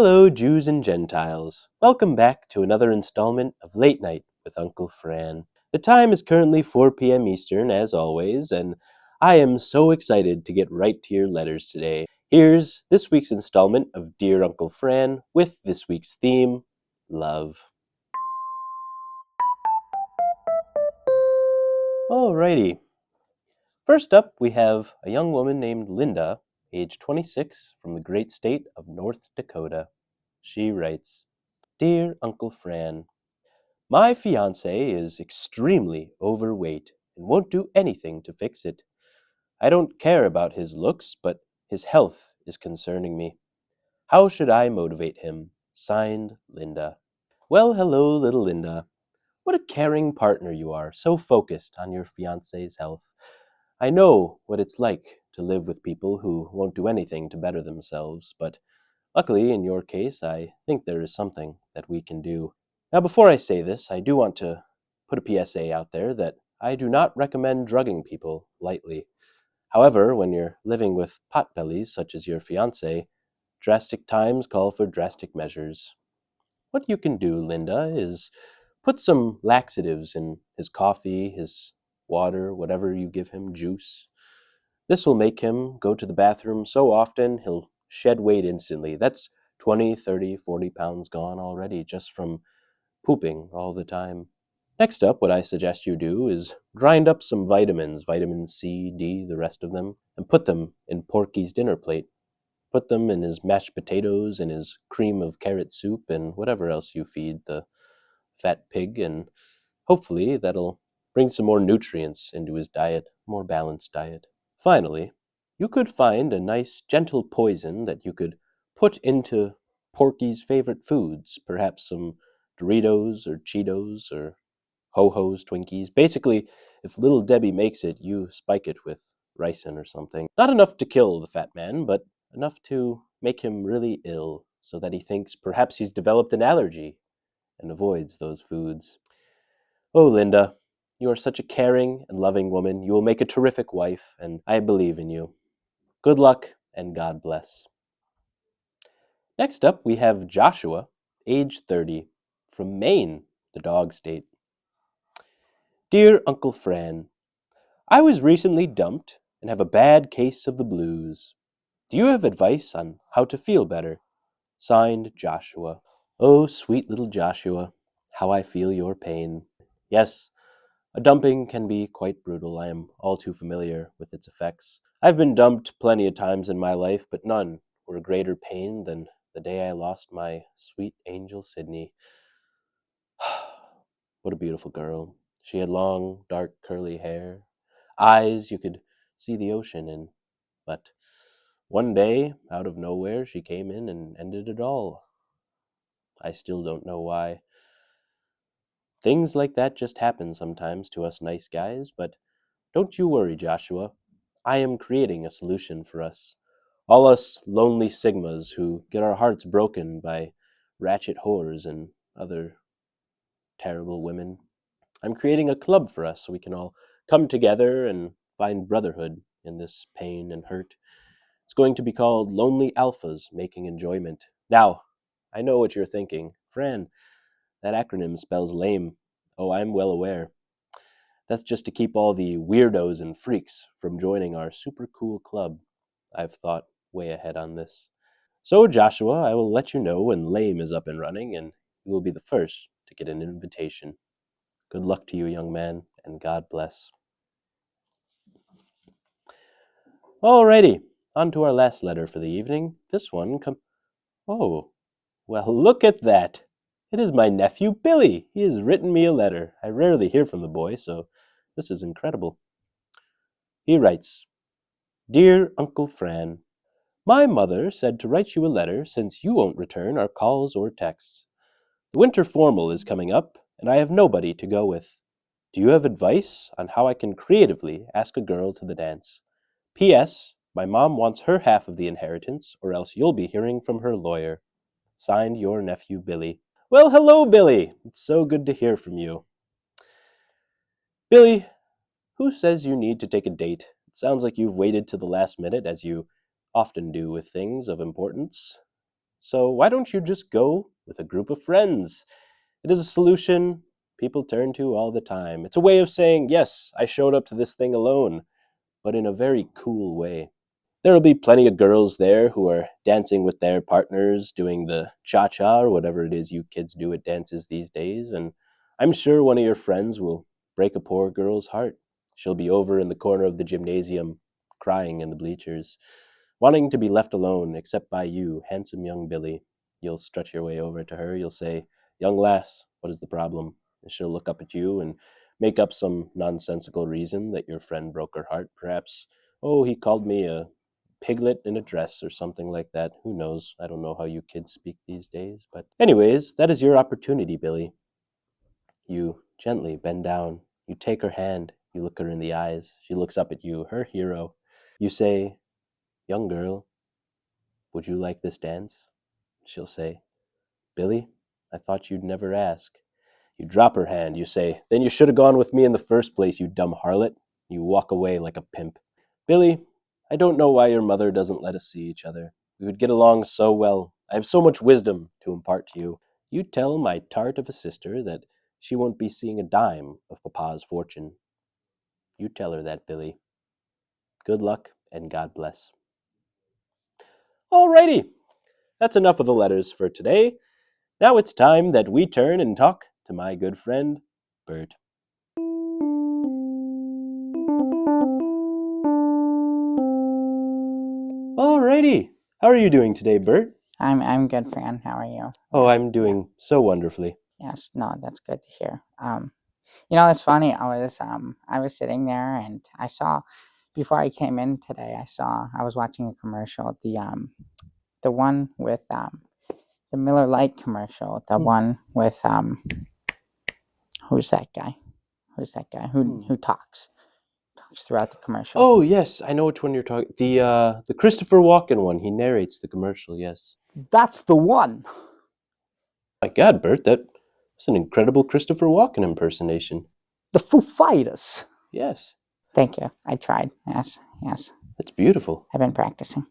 Hello, Jews and Gentiles. Welcome back to another installment of Late Night with Uncle Fran. The time is currently 4 p.m. Eastern, as always, and I am so excited to get right to your letters today. Here's this week's installment of Dear Uncle Fran with this week's theme, love. Alrighty. First up, we have a young woman named Linda, age 26, from the great state of North Dakota. She writes, Dear Uncle Fran, my fiancé is extremely overweight and won't do anything to fix it. I don't care about his looks, but his health is concerning me. How should I motivate him? Signed, Linda. Well, hello, little Linda. What a caring partner you are, so focused on your fiancé's health. I know what it's like to live with people who won't do anything to better themselves, but luckily, in your case, I think there is something that we can do. Now, before I say this, I do want to put a PSA out there that I do not recommend drugging people lightly. However, when you're living with potbellies such as your fiancé, drastic times call for drastic measures. What you can do, Linda, is put some laxatives in his coffee, his water, whatever you give him, juice. This will make him go to the bathroom so often he'll shed weight instantly. That's 20, 30, 40 pounds gone already just from pooping all the time. Next up, what I suggest you do is grind up some vitamins, vitamin C, D, the rest of them, and put them in Porky's dinner plate. Put them in his mashed potatoes and his cream of carrot soup and whatever else you feed the fat pig, and hopefully that'll bring some more nutrients into his diet, more balanced diet. Finally, you could find a nice gentle poison that you could put into Porky's favorite foods, perhaps some Doritos or Cheetos or Ho-Ho's, Twinkies. Basically, if Little Debbie makes it, you spike it with ricin or something. Not enough to kill the fat man, but enough to make him really ill, so that he thinks perhaps he's developed an allergy and avoids those foods. Oh, Linda, you are such a caring and loving woman. You will make a terrific wife, and I believe in you. Good luck, and God bless. Next up, we have Joshua, age 30, from Maine, the dog state. Dear Uncle Fran, I was recently dumped and have a bad case of the blues. Do you have advice on how to feel better? Signed, Joshua. Oh, sweet little Joshua, how I feel your pain. Yes, a dumping can be quite brutal. I am all too familiar with its effects. I've been dumped plenty of times in my life, but none were a greater pain than the day I lost my sweet angel Sydney. What a beautiful girl. She had long, dark, curly hair, eyes you could see the ocean in. But one day, out of nowhere, she came in and ended it all. I still don't know why. Things like that just happen sometimes to us nice guys, but don't you worry, Joshua. I am creating a solution for us. All us lonely Sigmas who get our hearts broken by ratchet whores and other terrible women. I'm creating a club for us so we can all come together and find brotherhood in this pain and hurt. It's going to be called Lonely Alphas Making Enjoyment. Now, I know what you're thinking. Fran, that acronym spells lame. Oh, I'm well aware. That's just to keep all the weirdos and freaks from joining our super cool club. I've thought way ahead on this. So, Joshua, I will let you know when Lame is up and running, and you will be the first to get an invitation. Good luck to you, young man, and God bless. Alrighty, on to our last letter for the evening. This one Oh, well, look at that. It is my nephew Billy. He has written me a letter. I rarely hear from the boy, so this is incredible. He writes, Dear Uncle Fran, my mother said to write you a letter since you won't return our calls or texts. The winter formal is coming up, and I have nobody to go with. Do you have advice on how I can creatively ask a girl to the dance? P.S. My mom wants her half of the inheritance, or else you'll be hearing from her lawyer. Signed, your nephew Billy. Well, hello, Billy. It's so good to hear from you. Billy, who says you need to take a date? It sounds like you've waited to the last minute, as you often do with things of importance. So why don't you just go with a group of friends? It is a solution people turn to all the time. It's a way of saying, yes, I showed up to this thing alone, but in a very cool way. There will be plenty of girls there who are dancing with their partners, doing the cha cha or whatever it is you kids do at dances these days, and I'm sure one of your friends will break a poor girl's heart. She'll be over in the corner of the gymnasium, crying in the bleachers, wanting to be left alone except by you, handsome young Billy. You'll strut your way over to her. You'll say, "Young lass, what is the problem?" And she'll look up at you and make up some nonsensical reason that your friend broke her heart, perhaps. Oh, he called me a piglet in a dress or something like that. Who knows? I don't know how you kids speak these days. But, anyways, that is your opportunity, Billy. You gently bend down. You take her hand. You look her in the eyes. She looks up at you, her hero. You say, "Young girl, would you like this dance?" She'll say, "Billy, I thought you'd never ask." You drop her hand. You say, "Then you should have gone with me in the first place, you dumb harlot." You walk away like a pimp. "Billy, I don't know why your mother doesn't let us see each other. We would get along so well. I have so much wisdom to impart to you. You tell my tart of a sister that she won't be seeing a dime of Papa's fortune. You tell her that, Billy. Good luck and God bless." Alrighty, that's enough of the letters for today. Now it's time that we turn and talk to my good friend, Bert. Alrighty, how are you doing today, Bert? I'm good, Fran. How are you? Oh, I'm doing so wonderfully. Yes, no, that's good to hear. It's funny. I was sitting there and I saw before I came in today. I was watching a commercial. The one with the Miller Lite commercial. The one with who's that guy? Who's that guy who talks throughout the commercial? Oh yes, I know which one you're talking. The Christopher Walken one. He narrates the commercial. Yes. That's the one. My God, Bert, that was an incredible Christopher Walken impersonation. The Foo Fighters. Yes, Thank you. I tried. Yes, yes. that's beautiful. I've been practicing.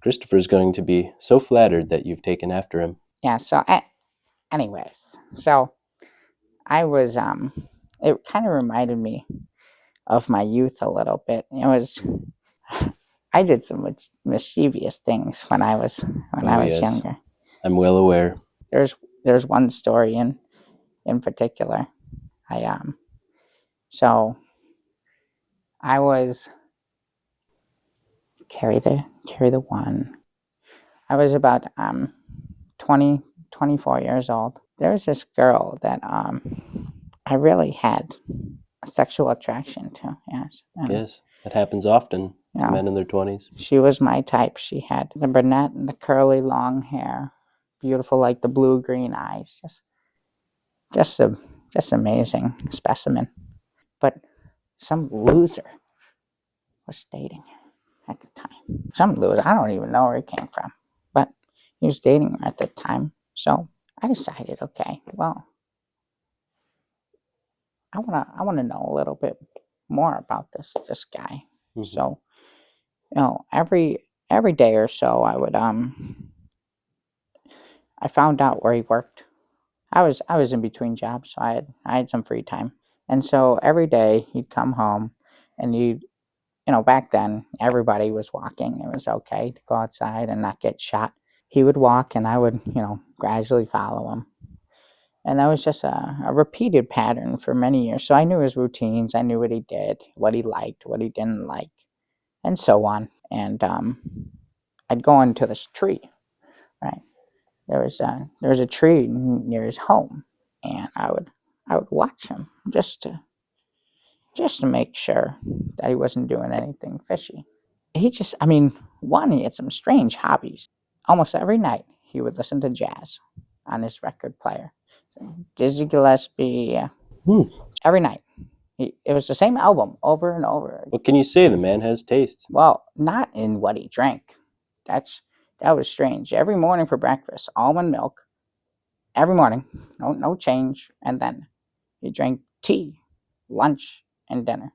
Christopher's going to be so flattered that you've taken after him. Yeah. Anyways, I was it kind of reminded me of my youth a little bit. I did some mischievous things when I was Oh yes, younger. I'm well aware. There's there's one story in particular. I so I was carry the one. I was about 20 24 years old. There was this girl that I really had a sexual attraction to. Yes. And Yes, that happens often you to know, men in their 20s. she was my type. She had the brunette and the curly long hair, beautiful like the blue green eyes. Just a just amazing specimen. But some loser was dating her at the time. Some loser, I don't even know where he came from, but he was dating her at the time. So I decided, okay, well, I wanna know a little bit more about this guy. Mm-hmm. So every day or so I found out where he worked. I was in between jobs, so I had some free time, and so every day he'd come home, and back then everybody was walking. It was okay to go outside and not get shot. He would walk, and I would gradually follow him, and that was just a repeated pattern for many years. So I knew his routines, I knew what he did, what he liked, what he didn't like, and so on. And I'd go into this tree, right? There was a tree near his home, and I would watch him just to make sure that he wasn't doing anything fishy. He had some strange hobbies. Almost every night he would listen to jazz on his record player, Dizzy Gillespie. Every night, it was the same album over and over. What can you say? The man has taste. Well, not in what he drank. That was strange. Every morning for breakfast, almond milk. Every morning, no change, and then he drank tea, lunch, and dinner.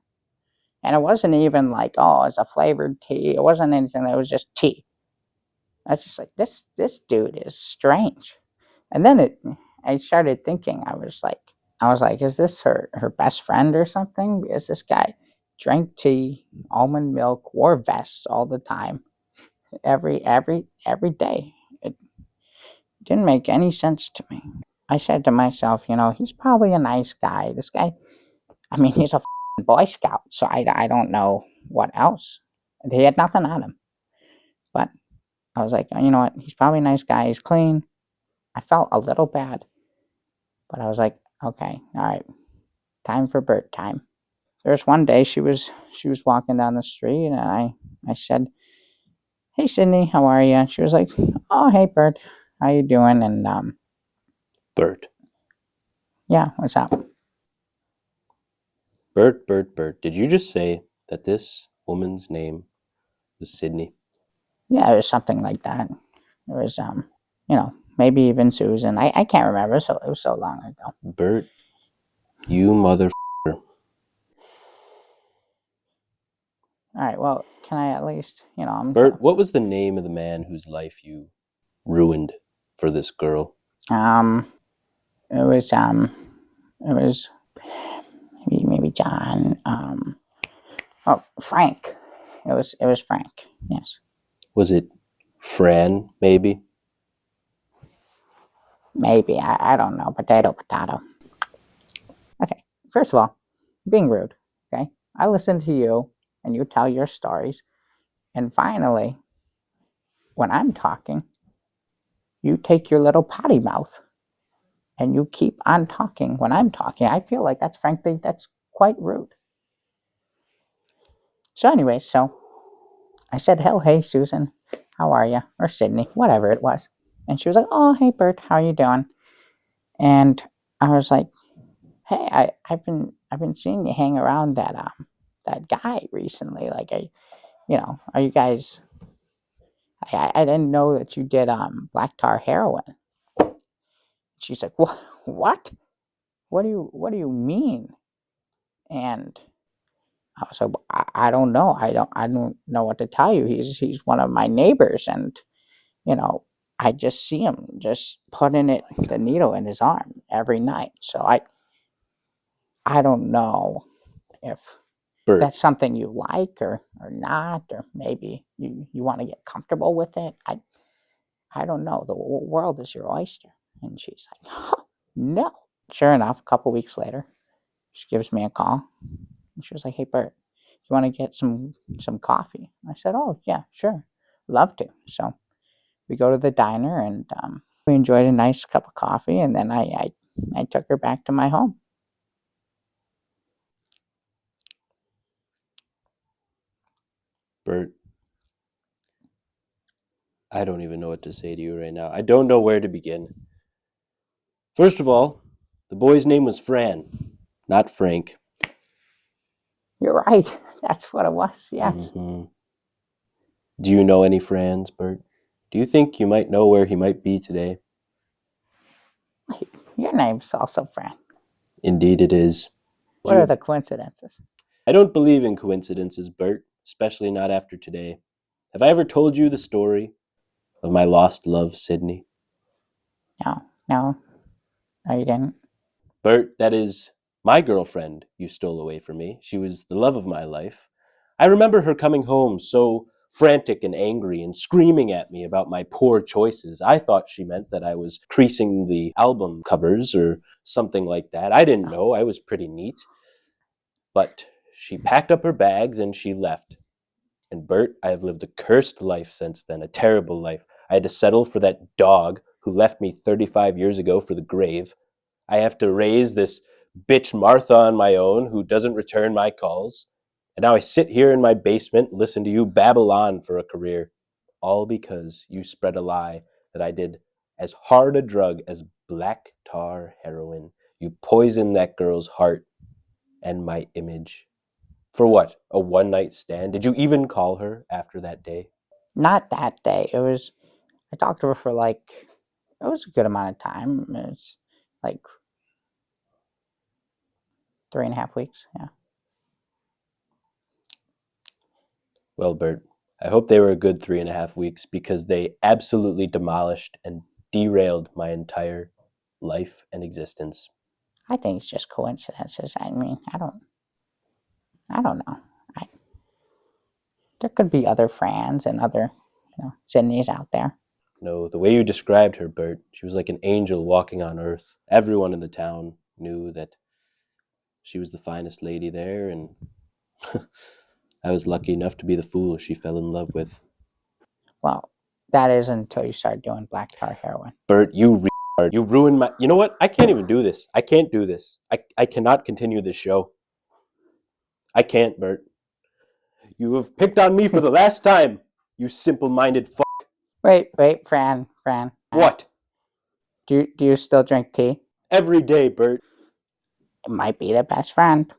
And it wasn't even like, oh, it's a flavored tea. It wasn't anything. It was just tea. I was just like, this dude is strange. And then I started thinking, I was like, is this her best friend or something? Because this guy drank tea, almond milk, wore vests all the time, every day. It didn't make any sense to me. I said to myself, he's probably a nice guy. This guy, I mean, he's a Boy Scout, so I don't know what else. He had nothing on him. But I was like, you know what? He's probably a nice guy. He's clean. I felt a little bad, but I was like, okay, all right, time for Bert time. There was one day she was walking down the street, and I said, "Hey Sydney, how are you?" And she was like, "Oh, hey Bert, how you doing?" And Bert. yeah, what's up? Bert, Bert, Bert. Did you just say that this woman's name was Sydney? Yeah, it was something like that. It was maybe even Susan. I can't remember. So it was so long ago. Bert, you mother. All right. Well, can I at least Bert, what was the name of the man whose life you ruined for this girl? um it was maybe John. Oh, Frank. It was Frank. Yes. Was it Fran, maybe? Maybe. I don't know. Potato, potato. Okay. First of all, being rude. Okay. I listen to you and you tell your stories. And finally, when I'm talking, you take your little potty mouth and you keep on talking when I'm talking. I feel like that's quite rude. So anyway, I said, "Oh, hey Susan, how are you?" Or Sydney, whatever it was. And she was like, "Oh, hey Bert, how are you doing?" And I was like, "Hey, I've been seeing you hang around that guy recently. Like, are you guys? I didn't know that you did black tar heroin." She's like, "What? What? What do you mean?" And I was like, I don't know. I don't know what to tell you. He's one of my neighbors, and you know, I just see him just putting the needle in his arm every night. So I don't know if Bert, that's something you like or not, or maybe you want to get comfortable with it. I don't know. The world is your oyster. And she's like, huh, no. Sure enough, a couple weeks later, she gives me a call. And she was like, hey, Bert, you want to get some coffee? I said, oh, yeah, sure. Love to. So we go to the diner and we enjoyed a nice cup of coffee. And then I took her back to my home. Bert, I don't even know what to say to you right now. I don't know where to begin. First of all, the boy's name was Fran, not Frank. You're right. That's what it was. Yes. Hmm. Do you know any Frans, Bert? Do you think you might know where he might be today? Wait, your name's also Fran. Indeed, it is. What are the coincidences? I don't believe in coincidences, Bert, especially not after today. Have I ever told you the story of my lost love, Sydney? No, no, no, you didn't. Bert, that is my girlfriend you stole away from me. She was the love of my life. I remember her coming home so frantic and angry and screaming at me about my poor choices. I thought she meant that I was creasing the album covers or something like that. I didn't Oh, know. I was pretty neat. But she packed up her bags and she left. And Bert, I have lived a cursed life since then, a terrible life. I had to settle for that dog who left me 35 years ago for the grave. I have to raise this bitch Martha on my own who doesn't return my calls. And now I sit here in my basement, listen to you babble on for a career, all because you spread a lie that I did as hard a drug as black tar heroin. You poisoned that girl's heart and my image. For what? A one night stand? Did you even call her after that day? not that day. I talked to her for it was a good amount of time. It's like 3.5 weeks. Yeah. Well, Bert, I hope they were a good 3.5 weeks because they absolutely demolished and derailed my entire life and existence. I think it's just coincidences. I mean, I don't know. I, there could be other Frans and other, Sydneys out there. No, the way you described her, Bert, she was like an angel walking on earth. Everyone in the town knew that she was the finest lady there, and I was lucky enough to be the fool she fell in love with. Well, that is until you start doing black tar heroin. Bert, you ruined my. You know what? I can't even do this. I can't do this. I cannot continue this show. I can't, Bert. You have picked on me for the last time. You simple-minded fuck. Wait, Fran. What? Do you still drink tea? Every day, Bert. It might be the best friend.